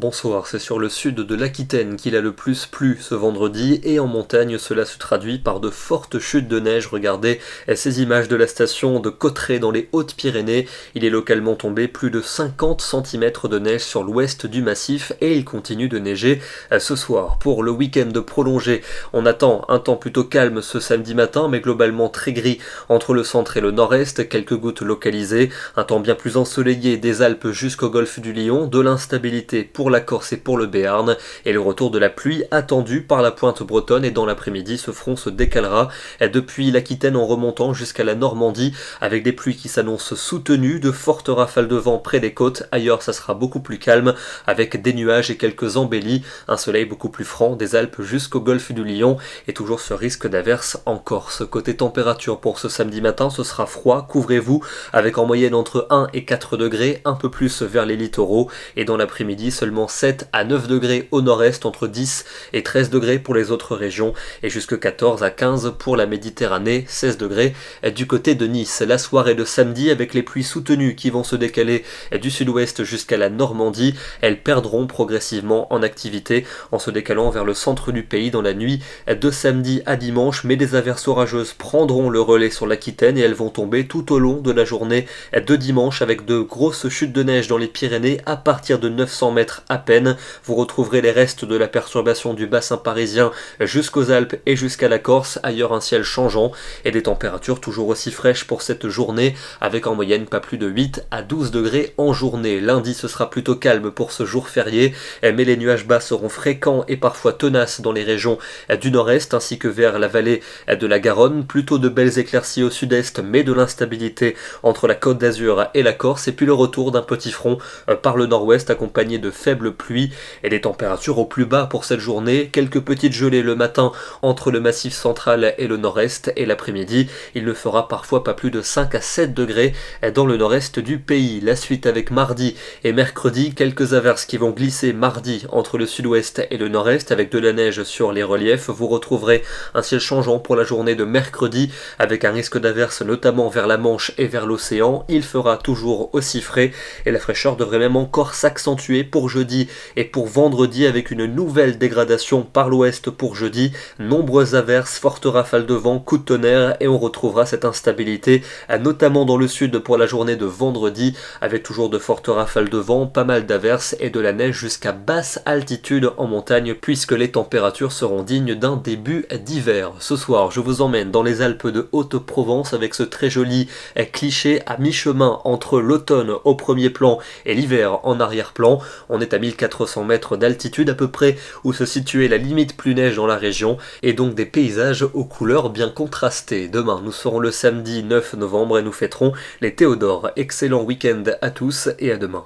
bonsoir. C'est sur le sud de l'Aquitaine qu'il a le plus plu ce vendredi et en montagne cela se traduit par de fortes chutes de neige. Regardez ces images de la station de Cauterets dans les Hautes-Pyrénées. Il est localement tombé plus de 50 cm de neige sur l'ouest du massif et il continue de neiger ce soir. Pour le week-end prolongé, on attend un temps plutôt calme ce samedi matin mais globalement très gris entre le centre et le nord-est, quelques gouttes localisées, un temps bien plus ensoleillé des Alpes jusqu'au golfe du Lion, de l'instabilité pour la Corse et pour le Béarn, et le retour de la pluie attendu par la pointe bretonne. Et dans l'après-midi, ce front se décalera depuis l'Aquitaine en remontant jusqu'à la Normandie, avec des pluies qui s'annoncent soutenues, de fortes rafales de vent près des côtes. Ailleurs, ça sera beaucoup plus calme, avec des nuages et quelques embellis, un soleil beaucoup plus franc des Alpes jusqu'au golfe du Lion, et toujours ce risque d'averse en Corse. Côté température pour ce samedi matin, ce sera froid, couvrez-vous, avec en moyenne entre 1 et 4 degrés, un peu plus vers les littoraux, et dans l'après-midi seulement 7 à 9 degrés au nord-est, entre 10 et 13 degrés pour les autres régions, et jusque 14 à 15 pour la Méditerranée, 16 degrés du côté de Nice. La soirée de samedi, avec les pluies soutenues qui vont se décaler du sud-ouest jusqu'à la Normandie, elles perdront progressivement en activité en se décalant vers le centre du pays dans la nuit de samedi à dimanche, mais des averses orageuses prendront le relais sur l'Aquitaine et elles vont tomber tout au long de la journée de dimanche, avec de grosses chutes de neige dans les Pyrénées à partir de 900 mètres à peine. Vous retrouverez les restes de la perturbation du bassin parisien jusqu'aux Alpes et jusqu'à la Corse. Ailleurs, un ciel changeant et des températures toujours aussi fraîches pour cette journée, avec en moyenne pas plus de 8 à 12 degrés en journée. Lundi, ce sera plutôt calme pour ce jour férié, mais les nuages bas seront fréquents et parfois tenaces dans les régions du nord-est ainsi que vers la vallée de la Garonne. Plutôt de belles éclaircies au sud-est, mais de l'instabilité entre la Côte d'Azur et la Corse, et puis le retour d'un petit front par le nord-ouest accompagné de faibles pluies et des températures au plus bas pour cette journée. Quelques petites gelées le matin entre le massif central et le nord-est, et l'après-midi il ne fera parfois pas plus de 5 à 7 degrés dans le nord-est du pays. La suite avec mardi et mercredi, quelques averses qui vont glisser mardi entre le sud-ouest et le nord-est avec de la neige sur les reliefs. Vous retrouverez un ciel changeant pour la journée de mercredi avec un risque d'averses notamment vers la Manche et vers l'océan. Il fera toujours aussi frais et la fraîcheur devrait même encore s'accentuer pour jeudi et pour vendredi, avec une nouvelle dégradation par l'ouest pour jeudi. Nombreuses averses, fortes rafales de vent, coups de tonnerre, et on retrouvera cette instabilité notamment dans le sud pour la journée de vendredi, avec toujours de fortes rafales de vent, pas mal d'averses et de la neige jusqu'à basse altitude en montagne, puisque les températures seront dignes d'un début d'hiver. Ce soir, je vous emmène dans les Alpes de Haute-Provence avec ce très joli cliché à mi-chemin entre l'automne au premier plan et l'hiver en arrière-plan. On est à 1400 mètres d'altitude à peu près, où se situait la limite plus neige dans la région, et donc des paysages aux couleurs bien contrastées. Demain, nous serons le samedi 9 novembre et nous fêterons les Théodores. Excellent week-end à tous et à demain.